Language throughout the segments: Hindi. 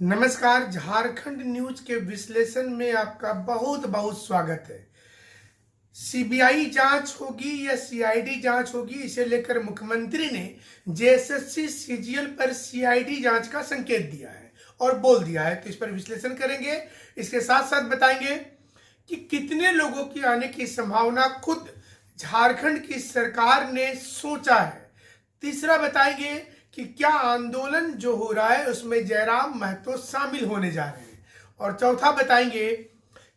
नमस्कार। झारखंड न्यूज के विश्लेषण में आपका बहुत बहुत स्वागत है। सीबीआई जांच होगी या सीआईडी जांच होगी, इसे लेकर मुख्यमंत्री ने जेएसएससी सीजीएल पर सीआईडी जांच का संकेत दिया है और बोल दिया है। तो इस पर विश्लेषण करेंगे। इसके साथ साथ बताएंगे कि कितने लोगों की आने की संभावना खुद झारखंड की सरकार ने सोचा है। तीसरा बताएंगे कि क्या आंदोलन जो हो रहा है उसमें जयराम महतो शामिल होने जा रहे हैं। और चौथा बताएंगे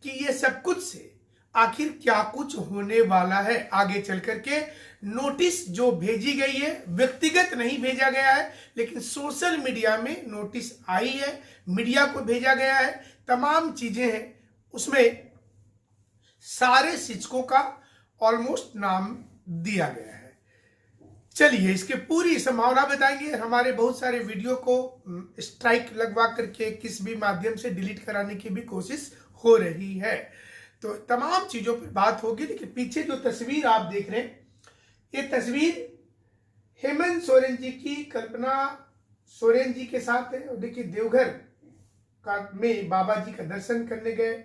कि ये सब कुछ से आखिर क्या कुछ होने वाला है आगे चल करके। नोटिस जो भेजी गई है, व्यक्तिगत नहीं भेजा गया है, लेकिन सोशल मीडिया में नोटिस आई है, मीडिया को भेजा गया है, तमाम चीजें हैं। उसमें सारे शिक्षकों का ऑलमोस्ट नाम दिया गया है। चलिए इसके पूरी संभावना बताएंगे। हमारे बहुत सारे वीडियो को स्ट्राइक लगवा करके किस भी माध्यम से डिलीट कराने की भी कोशिश हो रही है, तो तमाम चीजों पर बात होगी। लेकिन पीछे जो तस्वीर आप देख रहे हैं, ये तस्वीर हेमंत सोरेन जी की, कल्पना सोरेन जी के साथ है। और देखिए देवघर का में बाबा जी का दर्शन करने गए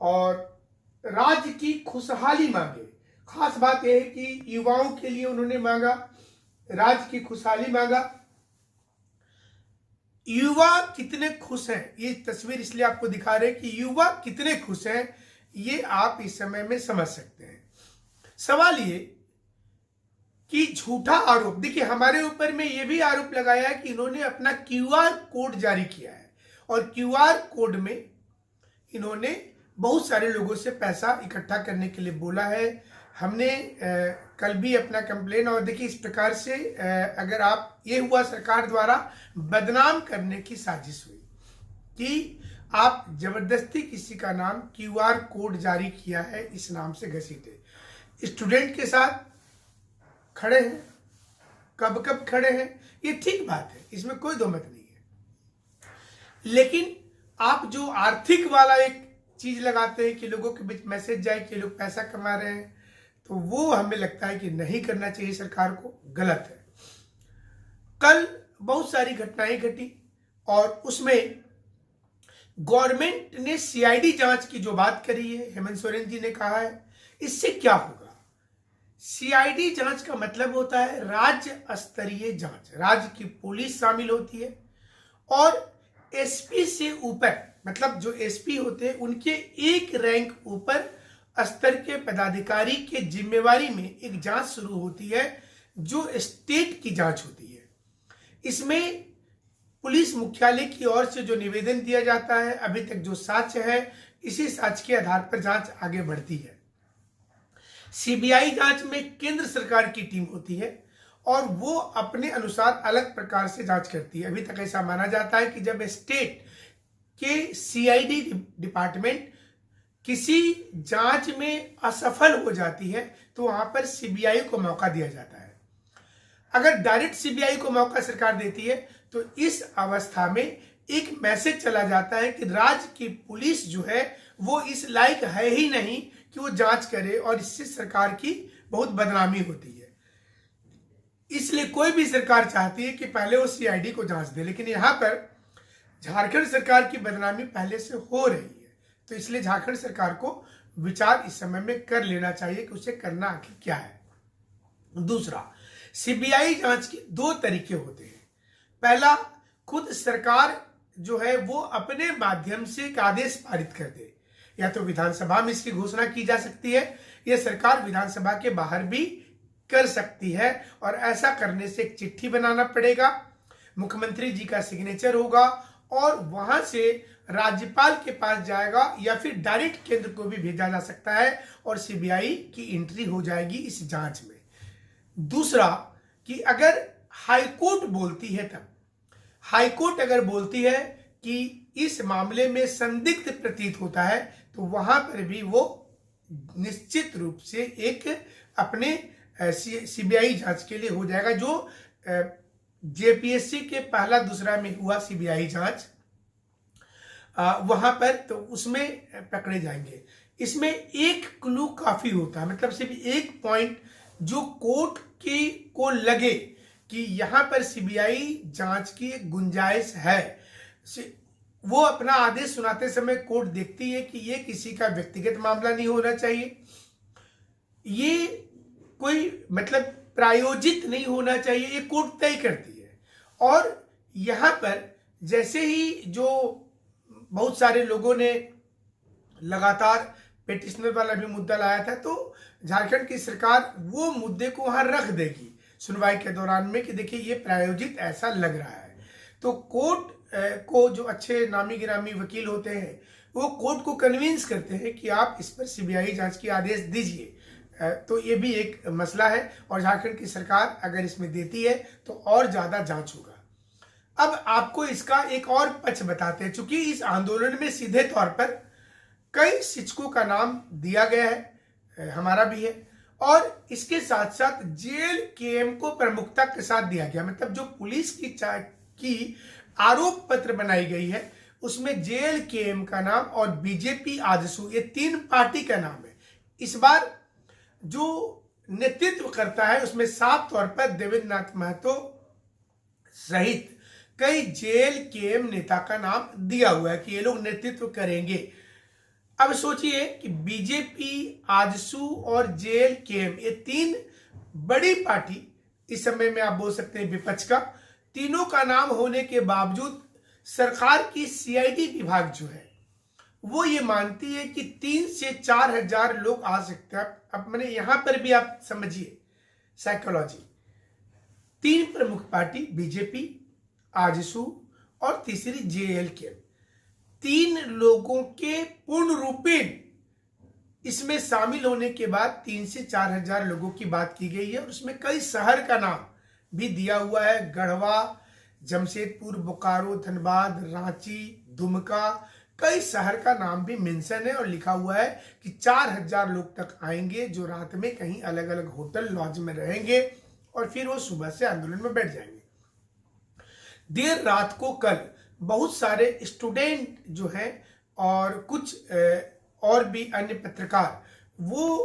और राज्य की खुशहाली मांगे। खास बात यह है कि युवाओं के लिए उन्होंने मांगा, राज्य की खुशहाली मांगा। युवा कितने खुश हैं, ये तस्वीर इसलिए आपको दिखा रहे हैं कि युवा कितने खुश हैं, ये आप इस समय में समझ सकते हैं। सवाल ये कि झूठा आरोप, देखिए हमारे ऊपर में ये भी आरोप लगाया है कि इन्होंने अपना क्यूआर कोड जारी किया है और क्यूआर कोड में इन्होंने बहुत सारे लोगों से पैसा इकट्ठा करने के लिए बोला है। हमने कल भी अपना कंप्लेन, और देखिए इस प्रकार से अगर आप, ये हुआ सरकार द्वारा बदनाम करने की साजिश हुई कि आप जबरदस्ती किसी का नाम क्यूआर कोड जारी किया है, इस नाम से घसीटे। स्टूडेंट के साथ खड़े हैं, कब कब खड़े हैं, ये ठीक बात है, इसमें कोई दो मत नहीं है। लेकिन आप जो आर्थिक वाला एक चीज लगाते हैं कि लोगों के बीच मैसेज जाए कि लोग पैसा कमा रहे हैं, तो वो हमें लगता है कि नहीं करना चाहिए सरकार को, गलत है। कल बहुत सारी घटनाएं घटी और उसमें गवर्नमेंट ने सीआईडी जांच की जो बात करी है, हेमंत सोरेन जी ने कहा है, इससे क्या होगा। सीआईडी जांच का मतलब होता है राज्य स्तरीय जांच, राज्य की पुलिस शामिल होती है और एसपी से ऊपर, मतलब जो एसपी होते हैं उनके एक रैंक ऊपर स्तर के पदाधिकारी के जिम्मेवारी में एक जांच शुरू होती है जो स्टेट की जांच होती है। इसमें पुलिस मुख्यालय की ओर से जो निवेदन दिया जाता है, अभी तक जो साक्ष्य है, इसी साक्ष्य के आधार पर जांच आगे बढ़ती है। सीबीआई जांच में केंद्र सरकार की टीम होती है और वो अपने अनुसार अलग प्रकार से जांच करती है। अभी तक ऐसा माना जाता है कि जब स्टेट के सीआईडी डिपार्टमेंट किसी जांच में असफल हो जाती है तो वहां पर सीबीआई को मौका दिया जाता है। अगर डायरेक्ट सीबीआई को मौका सरकार देती है तो इस अवस्था में एक मैसेज चला जाता है कि राज्य की पुलिस जो है वो इस लायक है ही नहीं कि वो जांच करे, और इससे सरकार की बहुत बदनामी होती है। इसलिए कोई भी सरकार चाहती है कि पहले वो सीआईडी को जांच दे, लेकिन यहां पर झारखंड सरकार की बदनामी पहले से हो रही है, तो इसलिए झारखंड सरकार को विचार इस समय में कर लेना चाहिए कि उसे करना आखिर क्या है। दूसरा, सीबीआई जांच के दो तरीके होते हैं। पहला, खुद सरकार जो है वो अपने माध्यम से एक आदेश पारित कर दे, या तो विधानसभा में इसकी घोषणा की जा सकती है, या सरकार विधानसभा के बाहर भी कर सकती है। और ऐसा करने से एक चिट्ठी बनाना पड़ेगा, मुख्यमंत्री जी का सिग्नेचर होगा और वहां से राज्यपाल के पास जाएगा, या फिर डायरेक्ट केंद्र को भी भेजा जा सकता है और सीबीआई की एंट्री हो जाएगी इस जांच में। दूसरा कि अगर हाईकोर्ट बोलती है, तब हाईकोर्ट अगर बोलती है कि इस मामले में संदिग्ध प्रतीत होता है, तो वहां पर भी वो निश्चित रूप से एक अपने सीबीआई जांच के लिए हो जाएगा, जो जेपीएससी के पहला दूसरा में हुआ सीबीआई जांच, वहां पर तो उसमें पकड़े जाएंगे। इसमें एक क्लू काफी होता है, मतलब सिर्फ एक पॉइंट जो कोर्ट की को लगे कि यहां पर सीबीआई जांच की एक गुंजाइश है, वो अपना आदेश सुनाते समय कोर्ट देखती है कि ये किसी का व्यक्तिगत मामला नहीं होना चाहिए, ये कोई मतलब प्रायोजित नहीं होना चाहिए, ये कोर्ट तय करती है। और यहाँ पर जैसे ही जो बहुत सारे लोगों ने लगातार पेटिशनर वाला भी मुद्दा लाया था, तो झारखंड की सरकार वो मुद्दे को वहां रख देगी सुनवाई के दौरान में कि देखिए ये प्रायोजित ऐसा लग रहा है। तो कोर्ट को जो अच्छे नामी गिरामी वकील होते हैं वो कोर्ट को कन्विंस करते हैं कि आप इस पर सीबीआई जांच की आदेश दीजिए। तो ये भी एक मसला है और झारखंड की सरकार अगर इसमें देती है तो और ज्यादा जांच होगा। अब आपको इसका एक और पक्ष बताते हैं, चूंकि इस आंदोलन में सीधे तौर पर कई शिक्षकों का नाम दिया गया है, हमारा भी है, और इसके साथ साथ जेल केएम को प्रमुखता के साथ दिया गया। मतलब जो पुलिस की आरोप पत्र बनाई गई है उसमें जेल केएम का नाम और बीजेपी आजसू, ये 3 पार्टी का नाम है। इस बार जो नेतृत्व करता है उसमें साफ तौर पर देवेंद्र नाथ महतो सहित कई जेल केएम नेता का नाम दिया हुआ है कि ये लोग नेतृत्व करेंगे। अब सोचिए कि बीजेपी, आजसू और जेल केएम, ये 3 बड़ी पार्टी इस समय में आप बोल सकते हैं विपक्ष का, तीनों का नाम होने के बावजूद सरकार की सीआईडी विभाग जो है वो ये मानती है कि 3 से 4 हजार लोग आ सकते हैं। अब मैंने यहां पर भी आप समझिए साइकोलॉजी। 3 प्रमुख पार्टी बीजेपी, आजसू और तीसरी जेएलके, 3 लोगों के पूर्ण रूपेण इसमें शामिल होने के बाद 3 से 4 हजार लोगों की बात की गई है और उसमें कई शहर का नाम भी दिया हुआ है, गढ़वा, जमशेदपुर, बोकारो, धनबाद, रांची, दुमका, कई शहर का नाम भी मेंशन है और लिखा हुआ है कि 4 हजार लोग तक आएंगे जो रात में कहीं अलग अलग होटल लॉज में रहेंगे और फिर वो सुबह से आंदोलन में बैठ जाएंगे। देर रात को कल बहुत सारे स्टूडेंट जो हैं और कुछ और भी अन्य पत्रकार वो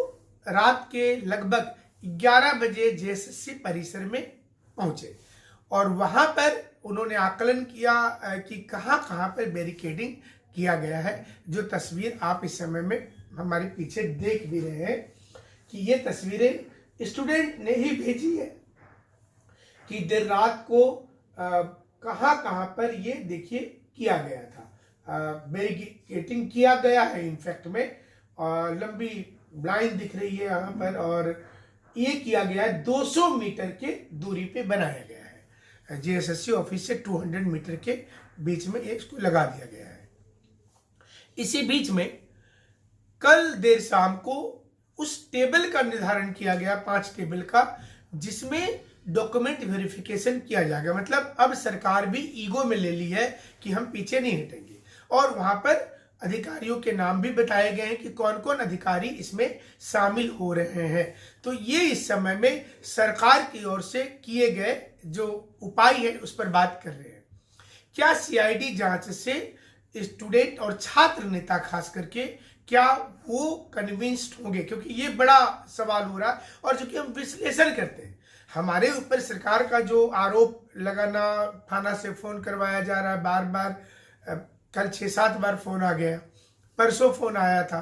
रात के लगभग 11 बजे जेएसएससी परिसर में पहुंचे और वहां पर उन्होंने आकलन किया कि कहां कहां पर बैरिकेडिंग किया गया है। जो तस्वीर आप इस समय में हमारे पीछे देख भी रहे हैं कि ये तस्वीरें स्टूडेंट ने ही भेजी है कि देर रात को कहां कहां पर ये देखिए किया गया था, बैरिकेडिंग किया गया है। इनफैक्ट में लंबी लाइन दिख रही है यहाँ पर और ये किया गया है 200 मीटर के दूरी पे बनाया गया है। जेएसएससी ऑफिस से 200 मीटर के बीच में एक इसको लगा दिया गया है। इसी बीच में कल देर शाम को उस टेबल का निर्धारण किया गया, 5 टेबल का, जिसमें डॉक्यूमेंट वेरिफिकेशन किया जाएगा। मतलब अब सरकार भी ईगो में ले ली है कि हम पीछे नहीं हटेंगे और वहां पर अधिकारियों के नाम भी बताए गए हैं कि कौन कौन अधिकारी इसमें शामिल हो रहे हैं। तो ये इस समय में सरकार की ओर से किए गए जो उपाय है उस पर बात कर रहे हैं। क्या सीआईडी जांच से स्टूडेंट और छात्र नेता खास करके क्या वो कन्विंस्ड होंगे, क्योंकि ये बड़ा सवाल हो रहा है। और जो कि हम विश्लेषण करते हैं, हमारे ऊपर सरकार का जो आरोप लगाना, थाना से फोन करवाया जा रहा है बार बार, कल 6-7 बार फोन आ गया, परसों फोन आया था,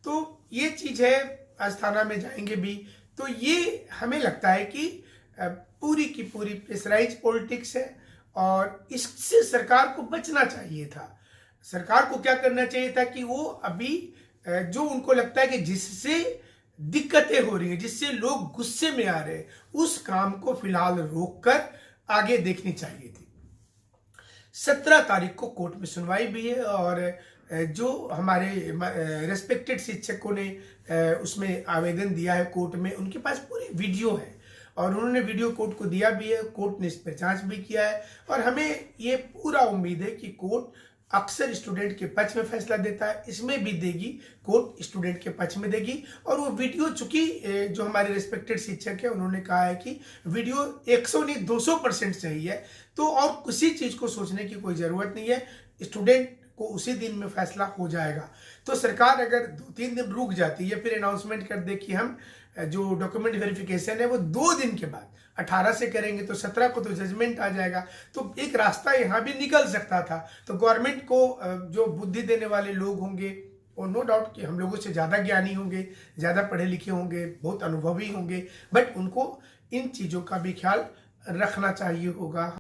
तो ये चीज है, आज थाना में जाएंगे भी। तो ये हमें लगता है कि पूरी की पूरी प्रेशराइज पॉलिटिक्स है और इससे सरकार को बचना चाहिए था। सरकार को क्या करना चाहिए था कि वो अभी जो उनको लगता है कि जिससे दिक्कतें हो रही है, जिससे लोग गुस्से में आ रहे हैं, उस काम को फिलहाल रोककर आगे देखनी चाहिए थी। 17 तारीख को कोर्ट में सुनवाई भी है और जो हमारे रेस्पेक्टेड शिक्षकों ने उसमें आवेदन दिया है कोर्ट में, उनके पास पूरी वीडियो है और उन्होंने वीडियो कोर्ट को दिया भी है। कोर्ट ने इस पर जांच भी किया है और हमें ये पूरा उम्मीद है कि कोर्ट अक्सर स्टूडेंट के पक्ष में फैसला देता है, इसमें भी देगी, कोर्ट स्टूडेंट के पक्ष में देगी। और वो वीडियो, चूंकि जो हमारे रिस्पेक्टेड शिक्षक है उन्होंने कहा है कि वीडियो 100 नहीं 200% सही है, तो और किसी चीज को सोचने की कोई जरूरत नहीं है, स्टूडेंट को उसी दिन में फैसला हो जाएगा। तो सरकार अगर 2-3 दिन रुक जाती है, फिर अनाउंसमेंट कर दे कि हम जो डॉक्यूमेंट वेरिफिकेशन है वो 2 दिन के बाद, 18 से करेंगे तो 17 को तो जजमेंट आ जाएगा। तो एक रास्ता यहाँ भी निकल सकता था। तो गवर्नमेंट को जो बुद्धि देने वाले लोग होंगे, और नो डाउट कि हम लोगों से ज़्यादा ज्ञानी होंगे, ज़्यादा पढ़े लिखे होंगे, बहुत अनुभवी होंगे, बट उनको इन चीज़ों का भी ख्याल रखना चाहिए होगा।